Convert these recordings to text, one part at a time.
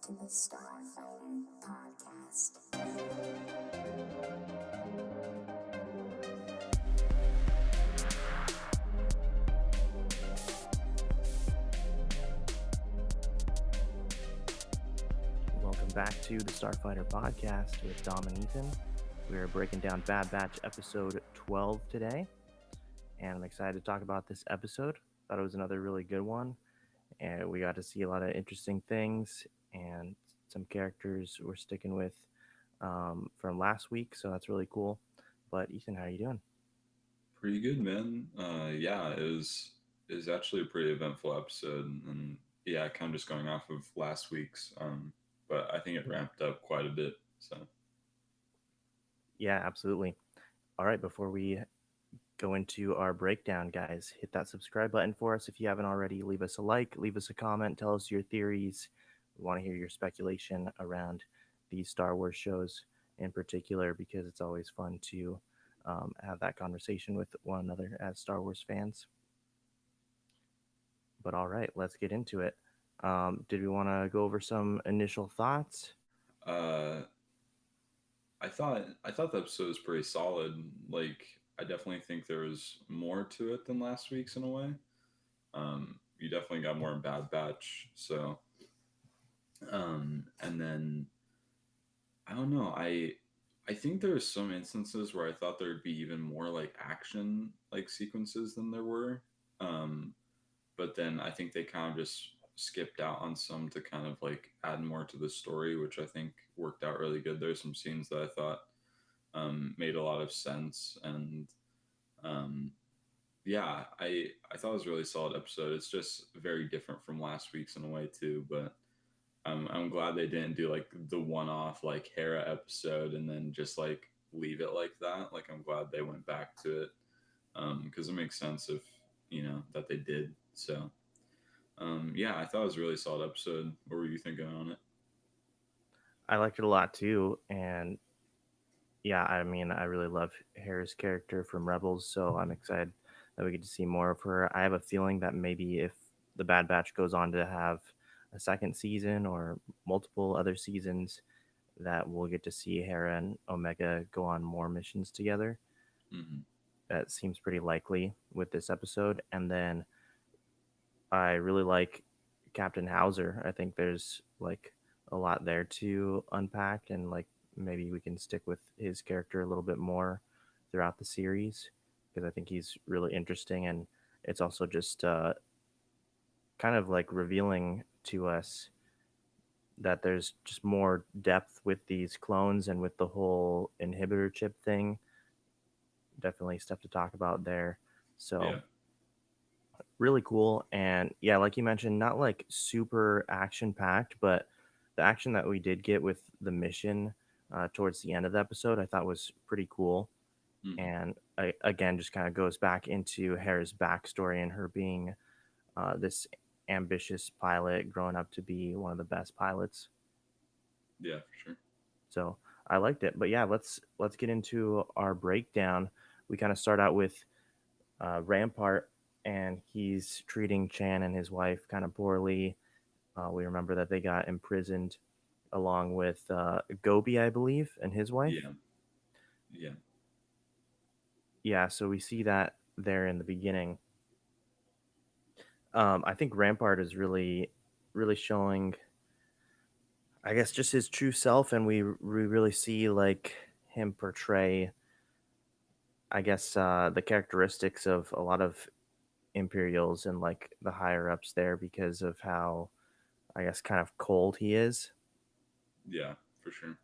to the Starfighter podcast. Welcome back to the Starfighter podcast with Dom and Ethan. We're breaking down Bad Batch episode 12 today, and I'm excited to talk about this episode. Thought it was another really good one, and we got to see a lot of interesting things and some characters we're sticking with from last week, so that's really cool. But Ethan, how are you doing? Pretty good, man. Yeah, it was actually a pretty eventful episode, and yeah, kind of just going off of last week's. But I think it ramped up quite a bit. So Yeah, absolutely. All right, before we go into our breakdown, guys, hit that subscribe button for us if you haven't already. Leave us a like, leave us a comment, tell us your theories. We want to hear your speculation around these Star Wars shows in particular because it's always fun to have that conversation with one another as Star Wars fans. But all right, let's get into it. Did we want to go over some initial thoughts? uh, I thought the episode was pretty solid. Like I definitely think there was more to it than last week's in a way. You definitely got more in Bad Batch. So and then I don't know. I think there's some instances where I thought there'd be even more like action like sequences than there were. Um, but then I think they kind of just skipped out on some to kind of like add more to the story, which I think worked out really good. There's some scenes that I thought made a lot of sense, and um, yeah, I thought it was a really solid episode. It's just very different from last week's in a way too, but I'm glad they didn't do like the one-off like Hera episode and then just like leave it like that. Like I'm glad they went back to it because it makes sense if that they did. So yeah, I thought it was a really solid episode. What were you thinking on it? I liked it a lot too, and yeah, I mean, I really love Hera's character from Rebels, so I'm excited that we get to see more of her. I have a feeling that maybe if the Bad Batch goes on to have a second season or multiple other seasons, that we'll get to see Hera and Omega go on more missions together. Hmm. That seems pretty likely with this episode. And then I really like Captain Hauser. I think there's like a lot there to unpack, and like maybe we can stick with his character a little bit more throughout the series because I think he's really interesting, and it's also just kind of like revealing to us that there's just more depth with these clones and with the whole inhibitor chip thing. Definitely stuff to talk about there. So Yeah, really cool. And yeah, like you mentioned, not like super action packed, but the action that we did get with the mission towards the end of the episode, I thought was pretty cool. hmm, And again, just kind of goes back into Hera's backstory and her being this ambitious pilot, growing up to be one of the best pilots. yeah, for sure. So I liked it. But yeah, let's get into our breakdown. We kind of start out with Rampart, and he's treating Chan and his wife kind of poorly. We remember that they got imprisoned along with Gobi, I believe, and his wife. Yeah, yeah, Yeah, so we see that there in the beginning. I think Rampart is really showing, I guess, just his true self, and we really see like him portray, I guess, the characteristics of a lot of Imperials and like the higher ups there because of how, I guess, kind of cold he is. yeah, for sure.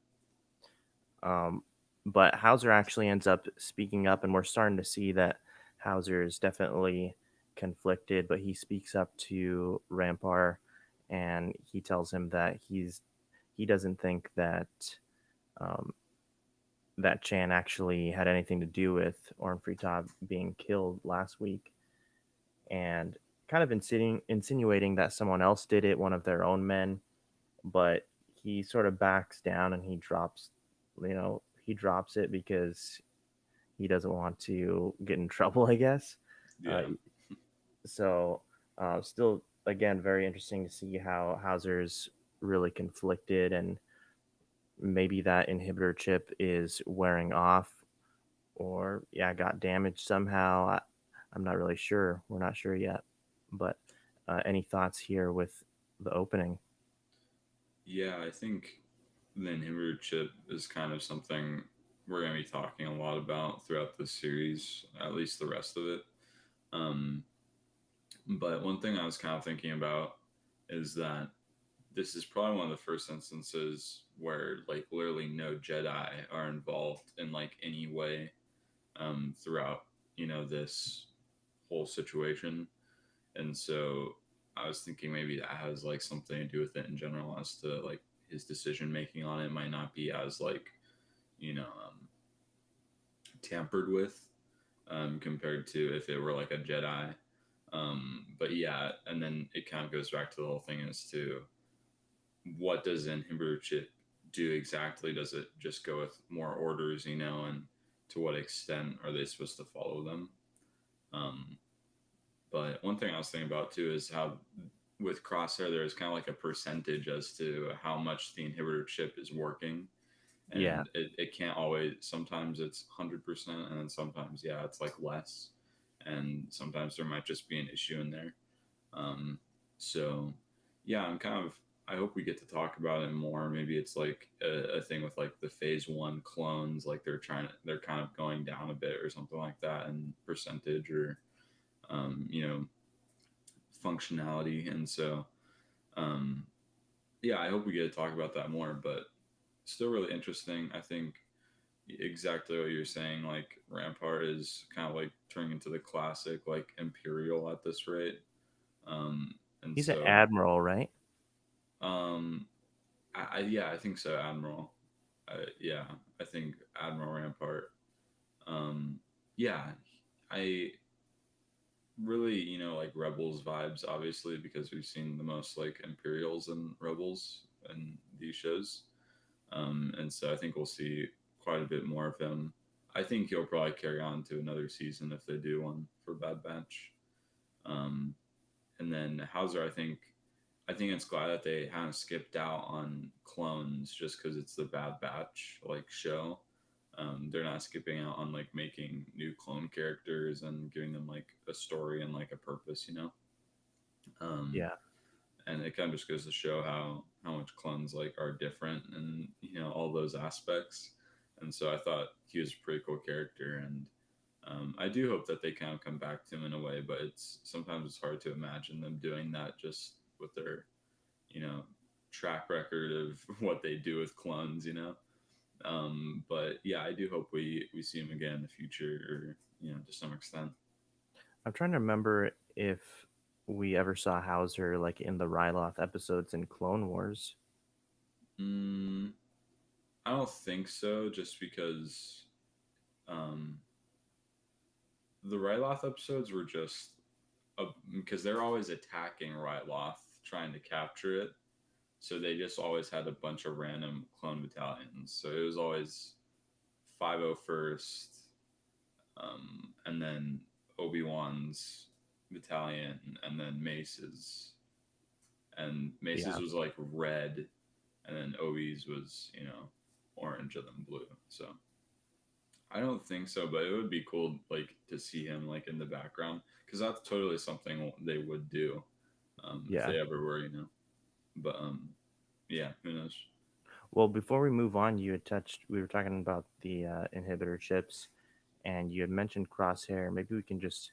Um, but Hauser actually ends up speaking up, and we're starting to see that Hauser is definitely conflicted, but he speaks up to Rampar, and he tells him that he doesn't think that um, that Chan actually had anything to do with Orn Free being killed last week, and kind of insinuating that someone else did it, one of their own men, but he sort of backs down and he drops it because he doesn't want to get in trouble, I guess. Uh, Yeah, so, still, again, very interesting to see how Hauser's really conflicted, and maybe that inhibitor chip is wearing off, or yeah, got damaged somehow. I'm not really sure. We're not sure yet. But any thoughts here with the opening? Yeah, I think the inhibitor chip is kind of something we're going to be talking a lot about throughout this series, at least the rest of it. Um, but one thing I was kind of thinking about is that this is probably one of the first instances where like literally no Jedi are involved in like any way throughout this whole situation, and so I was thinking maybe that has like something to do with it in general as to like his decision making on it might not be as like you know tampered with compared to if it were like a Jedi. But yeah, and then it kind of goes back to the whole thing as to what does an inhibitor chip do exactly? Does it just go with more orders, and to what extent are they supposed to follow them? Um, but one thing I was thinking about too is how with Crosshair there's kind of like a percentage as to how much the inhibitor chip is working, Yeah, and it can't always. Sometimes it's 100%, and then sometimes yeah, it's like less, and sometimes there might just be an issue in there. Um, so yeah, I'm kind of. I hope we get to talk about it more. Maybe it's like a thing with like the phase 1 clones, like they're kind of going down a bit or something like that in percentage or um, you know functionality. And so um, yeah, I hope we get to talk about that more. But still really interesting. I think exactly what you're saying. Like Rampart is kind of like turning into the classic like Imperial at this rate. Um, and he's an so admiral, right? Um, yeah, I think so, Admiral. Yeah, I think Admiral Rampart. Um, yeah, I really like Rebels vibes, obviously, because we've seen the most like Imperials and Rebels in these shows. And so I think we'll see quite a bit more of him. I think he'll probably carry on to another season if they do one for Bad Batch. Um, and then Hauser, I think it's glad that they haven't skipped out on clones just because it's the Bad Batch like show. They're not skipping out on like making new clone characters and giving them like a story and like a purpose. Um, Yeah, and it kind of just goes to show how much clones like are different and all those aspects. And so I thought he was a pretty cool character, and I do hope that they kind of come back to him in a way, but it's hard to imagine them doing that just with their you know track record of what they do with clones. But yeah, I do hope we see him again in the future, or to some extent. I'm trying to remember if we ever saw Hauser like in the Ryloth episodes in Clone Wars. mm, I don't think so, just because um the Ryloth episodes were just because they're always attacking Ryloth trying to capture it, so they just always had a bunch of random clone battalions, so it was always 501st, and then Obi-Wan's battalion, and then Mace's. And Mace's Yeah, was like red, and then Obi's was, orange and then blue. So I don't think so, but it would be cool like to see him like in the background, because that's totally something they would do if yeah. they ever were. But yeah, who knows? Well, before we move on, we were talking about the inhibitor chips, and you had mentioned Crosshair. Maybe we can just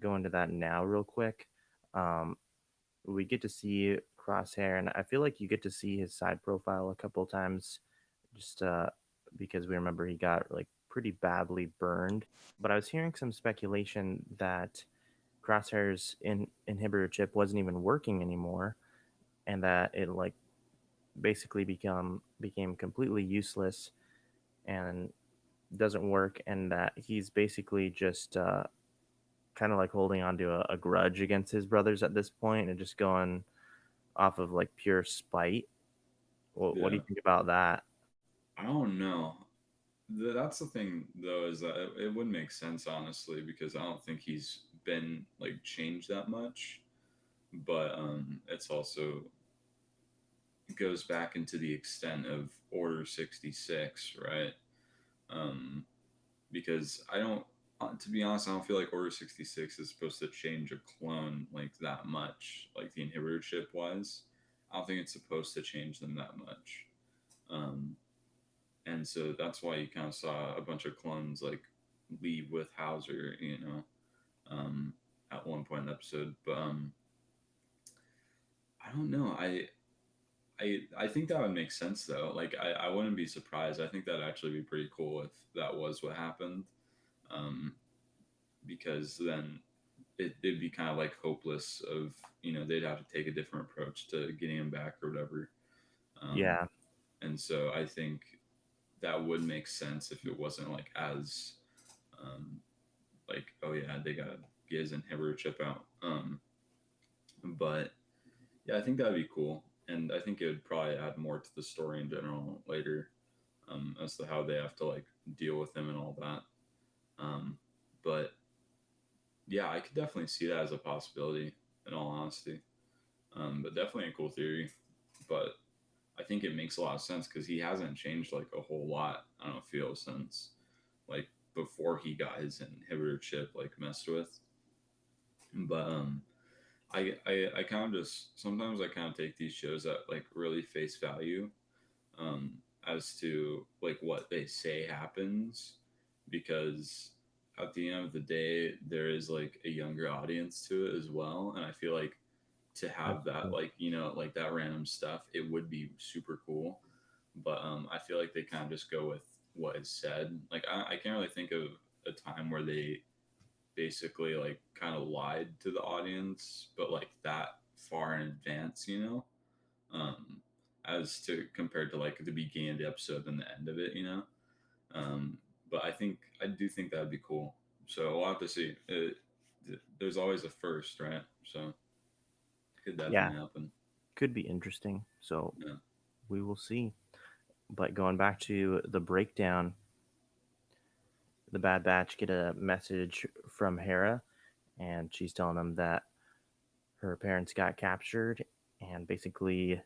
go into that now, real quick. Um, we get to see Crosshair, and I feel like you get to see his side profile a couple times, just because we remember he got like pretty badly burned. But I was hearing some speculation that Crosshair's inhibitor chip wasn't even working anymore, and that it like basically became completely useless and doesn't work, and that he's basically just kind of like holding on to a grudge against his brothers at this point and just going off of like pure spite. What do Yeah, you think about that? I don't know. That's the thing though, is that it would make sense honestly, because I don't think he's been like changed that much. But it's also goes back into the extent of Order 66, right? Um, because I don't, to be honest, I don't feel like Order 66 is supposed to change a clone like that much, like the inhibitor chip wise. I don't think it's supposed to change them that much. Um, and so that's why you kind of saw a bunch of clones like leave with Hauser, um, at one point in the episode. But I don't know. I think that would make sense though. Like I wouldn't be surprised. I think that'd actually be pretty cool if that was what happened. Um, because then it'd be kind of like hopeless of they'd have to take a different approach to getting him back or whatever. Um, Yeah, and so I think that would make sense if it wasn't like as um, like oh yeah they gotta get his inhibitor chip out. But yeah, I think that'd be cool, and I think it would probably add more to the story in general later, as to how they have to like deal with him and all that. Um, but yeah, I could definitely see that as a possibility. In all honesty, but definitely a cool theory. But I think it makes a lot of sense because he hasn't changed like a whole lot. I don't feel since like before he got his inhibitor chip like messed with. But I kind of just sometimes I kind of take these shows at like really face value, um, as to like what they say happens, because at the end of the day there is like a younger audience to it as well, and I feel like to have that absolutely. like like that random stuff, it would be super cool. But I feel like they kind of just go with what is said. Like I can't really think of a time where they basically like kind of lied to the audience, but like that far in advance, um, as to compared to like the beginning of the episode and the end of it, Um, but I do think that would be cool. So we'll have to see. There's always a first, right? So it could Yeah, definitely happen. could be interesting. So Yeah. we will see. But going back to the breakdown, the Bad Batch get a message from Hera, and she's telling them that her parents got captured, and basically,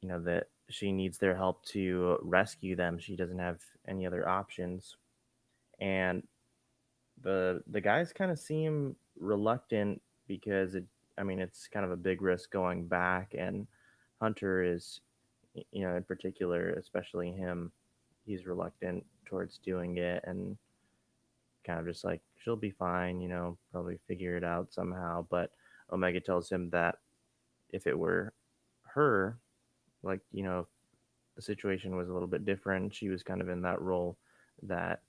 that she needs their help to rescue them. She doesn't have any other options, and the guys kind of seem reluctant because it's kind of a big risk going back, and Hunter is, in particular, especially him, he's reluctant towards doing it, and kind of just like she'll be fine, probably figure it out somehow. But Omega tells him that if it were her, like, if the situation was a little bit different, she was kind of in that role, that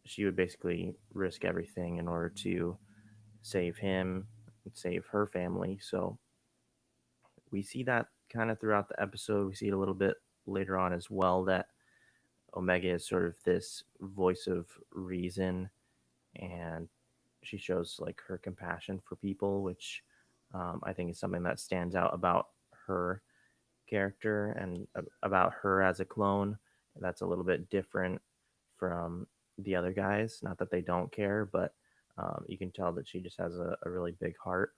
she would basically risk everything in order to save him and save her family. So we see that kind of throughout the episode. We see it a little bit later on as well, that Omega is sort of this voice of reason, and she shows like her compassion for people, which I think is something that stands out about her character and about her as a clone. That's a little bit different from the other guys. Not that they don't care, but you can tell that she just has a really big heart.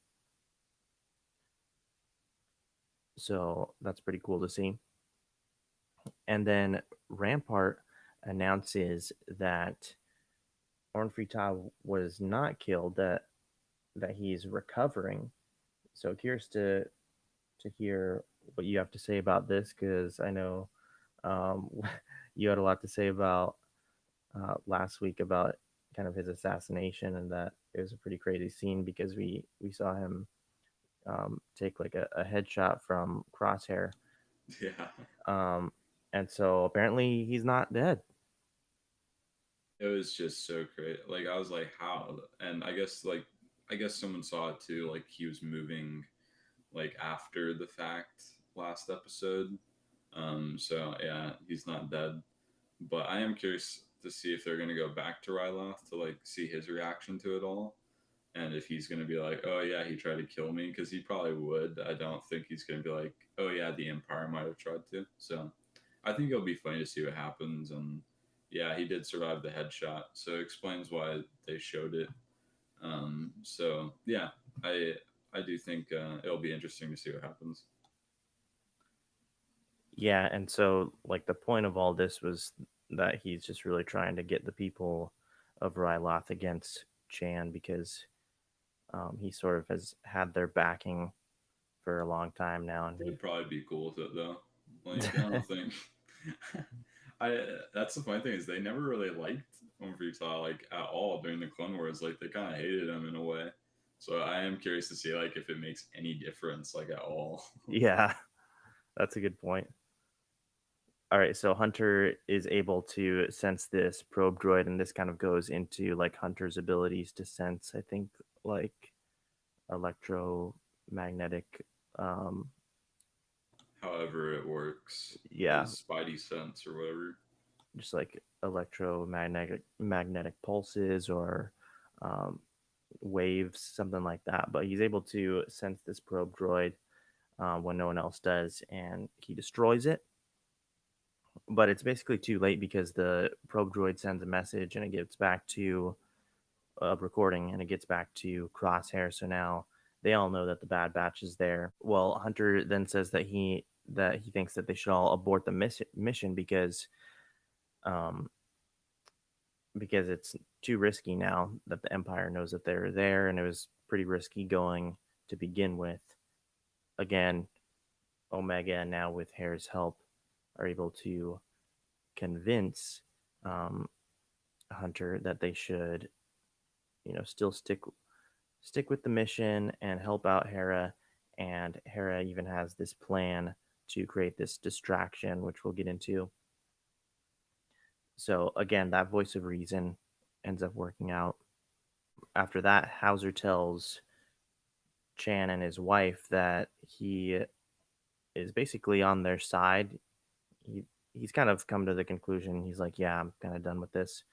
So that's pretty cool to see. And then Rampart announces that Ornfrita was not killed, that he's recovering. So curious to hear what you have to say about this, because I know um, you had a lot to say about last week about kind of his assassination, and that it was a pretty crazy scene because we saw him take like a headshot from Crosshair, Yeah. um, and so apparently he's not dead. It was just so great. Like I was like, how? And I guess someone saw it too. Like he was moving like after the fact last episode. So yeah, he's not dead. But I am curious to see if they're gonna go back to Ryloth to like see his reaction to it all, and if he's gonna be like, "Oh yeah, he tried to kill me," because he probably would. I don't think he's gonna be like, "Oh yeah, the Empire might have tried to." So I think it'll be funny to see what happens. And yeah, he did survive the headshot, so it explains why they showed it. So yeah, I I do think it'll be interesting to see what happens. Yeah, and so like the point of all this was that he's just really trying to get the people of Ryloth against Chan because he sort of has had their backing for a long time now, and They'd probably be cool with it though. Like I don't think I that's the funny thing is they never really liked Umfrital like at all during the Clone Wars. Like they kind of hated him in a way. So I am curious to see like if it makes any difference like at all. yeah, that's a good point. All right, so Hunter is able to sense this probe droid, and this kind of goes into like Hunter's abilities to sense, I think, like electromagnetic, um, However it works, yeah, his Spidey sense or whatever. just like electromagnetic magnetic pulses or um, waves, something like that. But he's able to sense this probe droid when no one else does, and he destroys it. But it's basically too late because the probe droid sends a message and it gets back to a recording and it gets back to Crosshair. So now they all know that the Bad Batch is there. Well, Hunter then says that he thinks that they should all abort the mission um, because it's too risky now that the Empire knows that they're there, and it was pretty risky going to begin with. Again, Omega now with Hare's help are able to convince um, Hunter that they should, still stick with the mission and help out Hera. And Hera even has this plan to create this distraction, which we'll get into. So again, that voice of reason ends up working out. After that, Hauser tells Chan and his wife that he is basically on their side. He he's kind of come to the conclusion. He's like, yeah, I'm kind of done with this.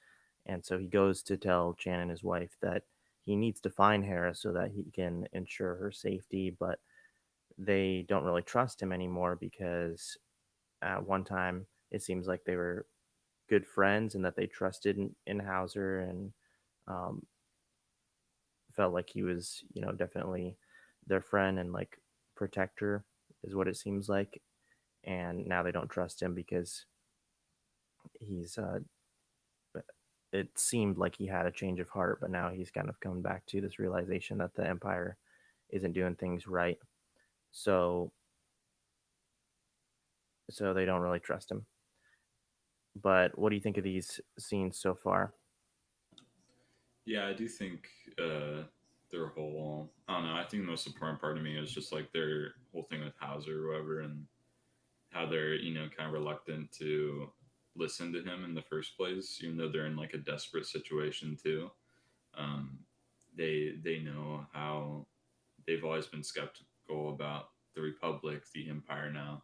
And so he goes to tell Chan and his wife that he needs to find Hera so that he can ensure her safety, but they don't really trust him anymore because at one time it seems like they were good friends and that they trusted in Hauser and um, felt like he was, definitely their friend and like protector is what it seems like. And now they don't trust him because he's it seemed like he had a change of heart, but now he's kind of come back to this realization that the Empire isn't doing things right. So they don't really trust him. But what do you think of these scenes so far? Yeah, I do think their whole I don't know, I think the most important part to me is just like their whole thing with Hauser or whatever and how they're, kind of reluctant to listen to him in the first place, even though they're in like a desperate situation too. Um, they know how they've always been skeptical about the Republic, the Empire now,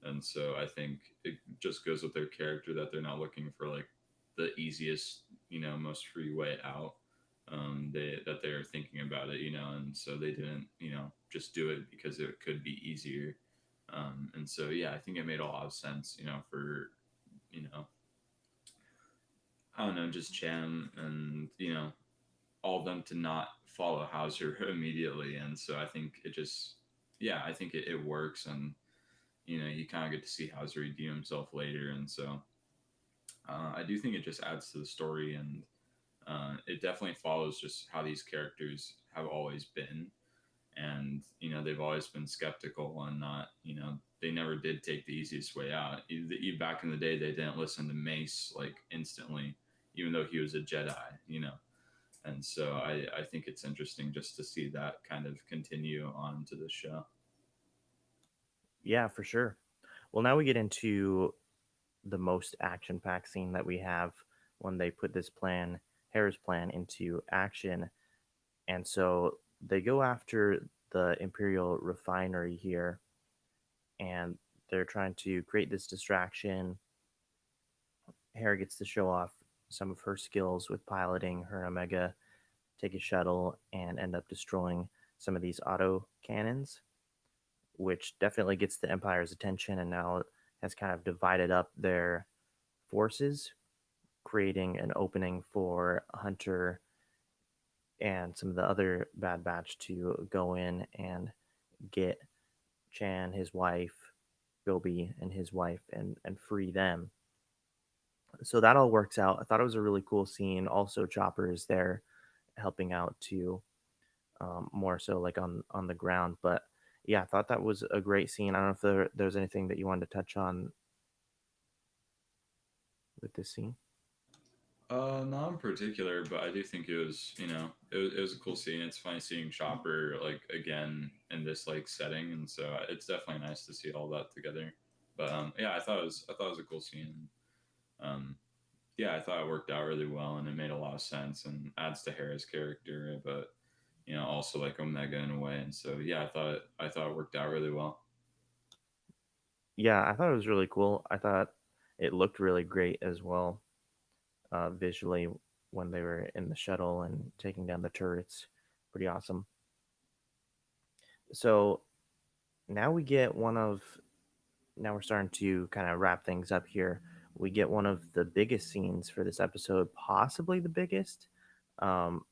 and so I think it just goes with their character that they're not looking for like the easiest, most free way out. That they're thinking about it, and so they didn't, just do it because it could be easier. And so yeah, I think it made a lot of sense, for you know, I don't know, just Chan and all of them to not follow Hauser immediately, and so I think it just, yeah, I think it works, and you kind of get to see Hauser redeem himself later, and so I do think it just adds to the story, and it definitely follows just how these characters have always been, and they've always been skeptical and not, they never did take the easiest way out. Back in the day, they didn't listen to Mace like instantly, even though he was a Jedi, and so I think it's interesting just to see that kind of continue on into the show. Yeah, for sure. Well, now we get into the most action packed scene that we have when they put this plan, Hera's plan, into action. And so they go after the Imperial refinery here and they're trying to create this distraction. Hera gets to show off some of her skills with piloting her Omega, take a shuttle, and end up destroying some of these auto cannons, which definitely gets the Empire's attention and now has kind of divided up their forces, creating an opening for Hunter and some of the other Bad Batch to go in and get Chan, his wife, Gobi and his wife and free them. So that all works out. I thought it was a really cool scene. Also, Chopper is there helping out too, more so like on the ground. But yeah, I thought that was a great scene. I don't know if there's anything that you wanted to touch on with this scene. Not in particular, but I do think it was, it was a cool scene. It's funny seeing Chopper like again in this like setting, and so it's definitely nice to see all that together. But yeah, I thought it was a cool scene. Um, yeah, I thought it worked out really well, and it made a lot of sense and adds to Hera's character, but also like Omega in a way. And so yeah, I thought it worked out really well. Yeah, I thought it was really cool. I thought it looked really great as well, visually when they were in the shuttle and taking down the turrets. Pretty awesome. So now we get one of now we're starting to kind of wrap things up here. We get one of the biggest scenes for this episode, possibly the biggest. Um,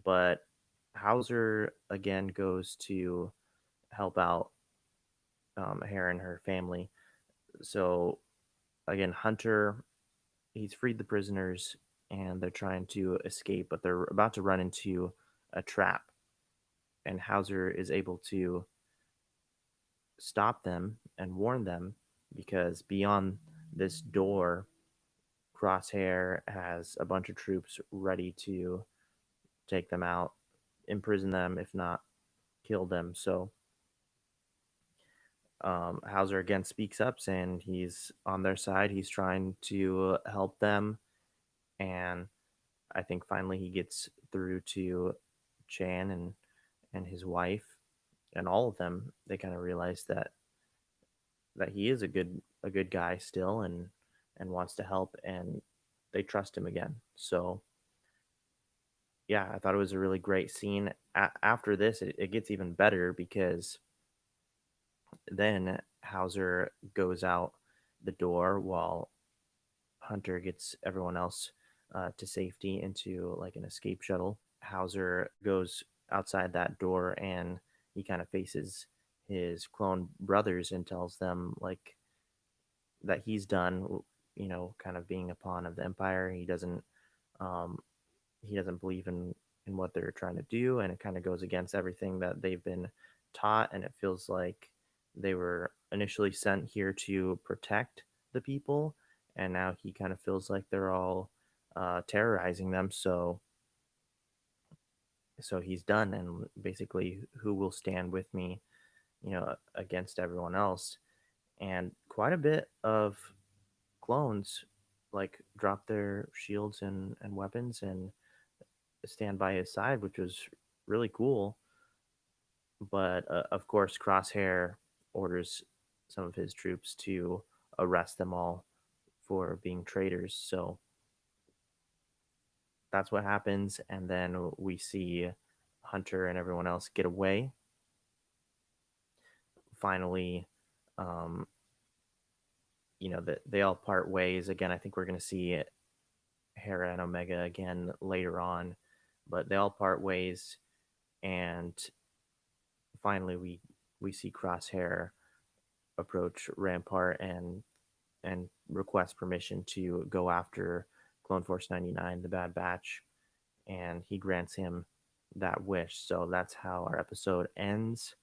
but Hauser again goes to help out Hera and her family. So again, Hunter, he's freed the prisoners and they're trying to escape, but they're about to run into a trap. And Hauser is able to stop them and warn them because beyond this door, Crosshair has a bunch of troops ready to take them out, imprison them, if not kill them. So Hauser again speaks up, saying he's on their side. He's trying to help them, and I think finally he gets through to Chan and his wife and all of them. They kind of realize that he is a good guy still and wants to help, and they trust him again. So yeah, I thought it was a really great scene. After this, it gets even better because then Hauser goes out the door while Hunter gets everyone else to safety into like an escape shuttle. Hauser goes outside that door and he kind of faces his clone brothers and tells them like that he's done, kind of being a pawn of the Empire. Um, he doesn't believe in what they're trying to do, and it kind of goes against everything that they've been taught. And it feels like they were initially sent here to protect the people, and now he kind of feels like they're all terrorizing them. So he's done, and basically, who will stand with me, against everyone else? And quite a bit of clones like drop their shields and weapons and stand by his side, which was really cool. But of course, Crosshair orders some of his troops to arrest them all for being traitors. So that's what happens. And then we see Hunter and everyone else get away. Finally, um, that they all part ways. Again, I think we're going to see Hera and Omega again later on, but they all part ways. And finally, we see Crosshair approach Rampart and request permission to go after Clone Force 99, the Bad Batch, and he grants him that wish. So that's how our episode ends.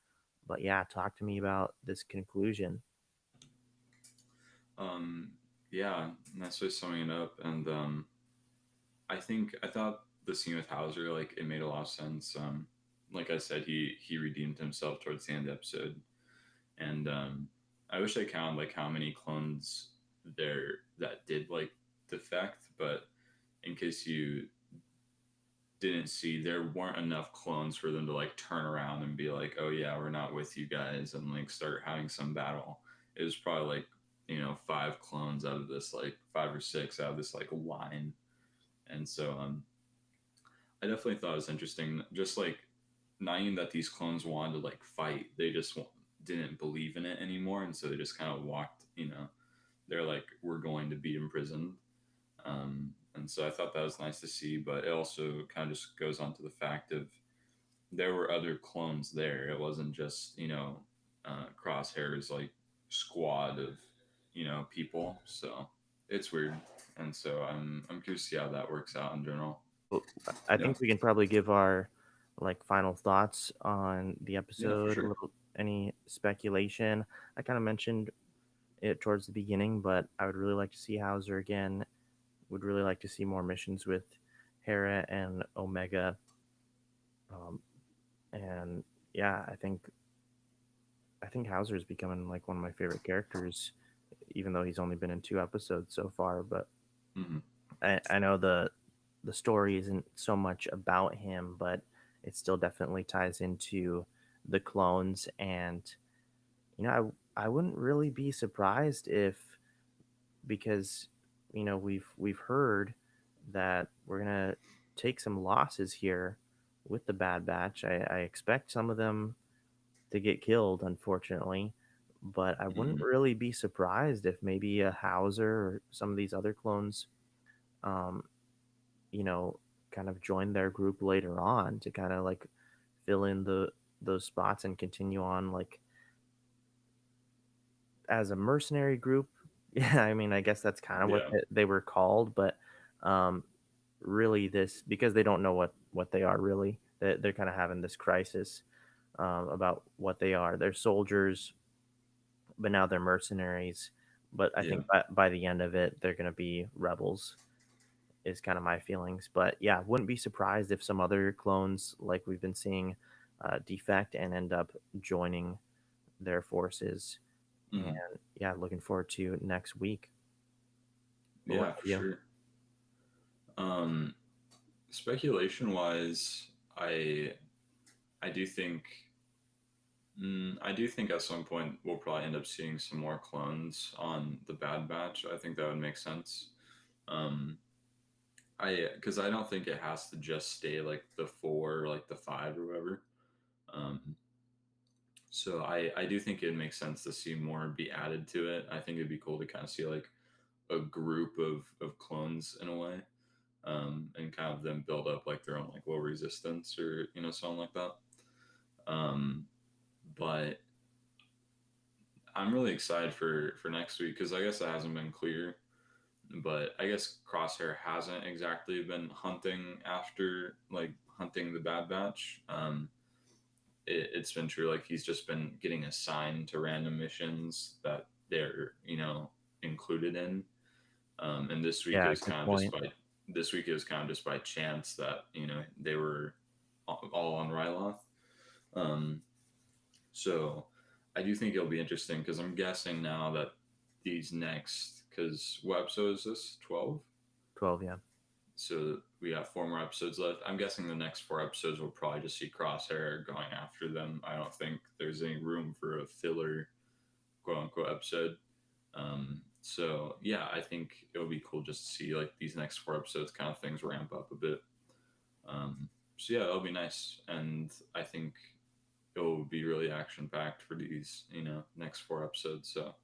But yeah, talk to me about this conclusion. Um, yeah, nice way of summing it up. And I thought the scene with Hauser, like, it made a lot of sense. Like I said, he redeemed himself towards the end of the episode, and I wish I counted like how many clones there that did like defect, but in case you didn't see, there weren't enough clones for them to like turn around and be like, oh yeah, we're not with you guys, and like start having some battle. It was probably like, five clones out of this, like five or six out of this like line. And so I definitely thought it was interesting, just like not even that these clones wanted to like fight, they just didn't believe in it anymore, and so they just kind of walked, they're like, we're going to be imprisoned. And so I thought that was nice to see, but it also kind of just goes on to the fact of there were other clones there. It wasn't just, Crosshair's like squad of people. So it's weird, and so I'm curious to see how that works out in general. Well, I Yeah, think we can probably give our like final thoughts on the yeah, for episode. A sure. little any speculation. I kind of mentioned it towards the beginning, but I would really like to see Hauser again. Would really like to see more missions with Hera and Omega. Um, and yeah, I think Hauser is becoming like one of my favorite characters, even though he's only been in 2 episodes so far. But Hmm. I know the story isn't so much about him, but it still definitely ties into the clones. And I wouldn't really be surprised if, because we've heard that we're gonna take some losses here with the Bad Batch. I expect some of them to get killed, unfortunately. But I wouldn't Hmm. really be surprised if maybe a Hauser or some of these other clones, um, you know, kind of join their group later on to kind of like fill in those spots and continue on like as a mercenary group. Yeah, I mean, I guess that's kind of what Yeah, they were called, but um, really, this because they don't know what they are really. They're kind of having this crisis about what they are. They're soldiers, but now they're mercenaries. But I yeah, think by the end of it, they're going to be rebels. Is kind of my feelings. But yeah, wouldn't be surprised if some other clones, like we've been seeing, defect and end up joining their forces. And hmm, yeah, looking forward to next week. But what yeah, about for you? sure. Um, Speculation wise, I I do think I do think at some point we'll probably end up seeing some more clones on the Bad Batch. I think that would make sense. Um, I because I don't think it has to just stay like the four, or like the five, or whatever. Um, so I do think it makes sense to see more be added to it. I think it'd be cool to kind of see like a group of clones in a way, and kind of them build up like their own like low resistance or something like that. Um, but I'm really excited for next week because I guess it hasn't been clear, but I guess Crosshair hasn't exactly been hunting the Bad Batch. It's been true, like he's just been getting assigned to random missions that they're included in. And this week it Yeah, was good kind of just point. by this week it was kind of just by chance that they were all on Ryloth. Um, so I do think it'll be interesting because I'm guessing now that these next, because what episode is this? 12. 12, yeah. So we got four more episodes left. I'm guessing the next four episodes will probably just see Crosshair going after them. I don't think there's any room for a filler, quote unquote, episode. So yeah, I think it'll be cool just to see like these next four episodes kind of things ramp up a bit. So yeah, it'll be nice, and I think it will be really action packed for these next four episodes. So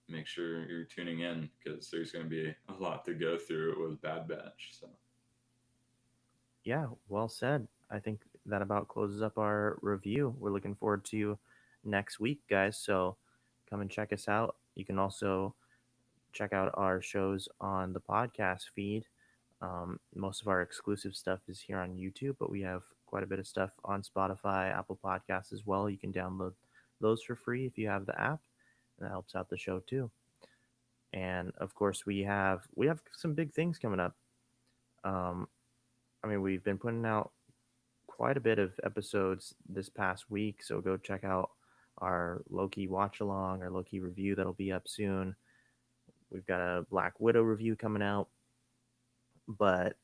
make sure you're tuning in because there's going to be a lot to go through with Bad Batch. So Yeah, well said. I think that about closes up our review. We're looking forward to next week, guys. So come and check us out. You can also check out our shows on the podcast feed. Most of our exclusive stuff is here on YouTube, but we have quite a bit of stuff on Spotify, Apple Podcasts as well. You can download those for free if you have the app, and that helps out the show too. And of course, we have some big things coming up. Um, I mean, we've been putting out quite a bit of episodes this past week, so go check out our Loki watch along, our Loki review that'll be up soon. We've got a Black Widow review coming out, but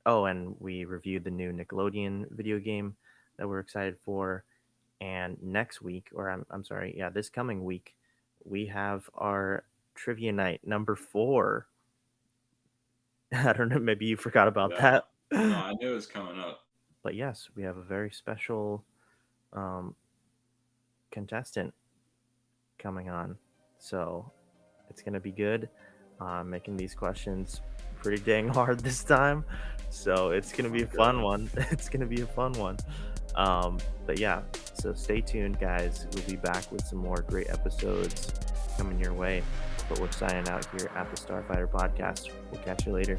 oh, and we reviewed the new Nickelodeon video game that we're excited for. And next week, or I'm sorry, yeah, this coming week, we have our trivia night number 4. I don't know, maybe you forgot about yeah, that. no, I knew it was coming up. But yes, we have a very special um, contestant coming on. So it's going to be good. Making these questions pretty dang hard this time. So it's going to Oh be my a fun god. one. It's going to be a fun one. But yeah, So stay tuned, guys. We'll be back with some more great episodes coming your way. But we're signing out here at the Starfighter Podcast. We'll catch you later.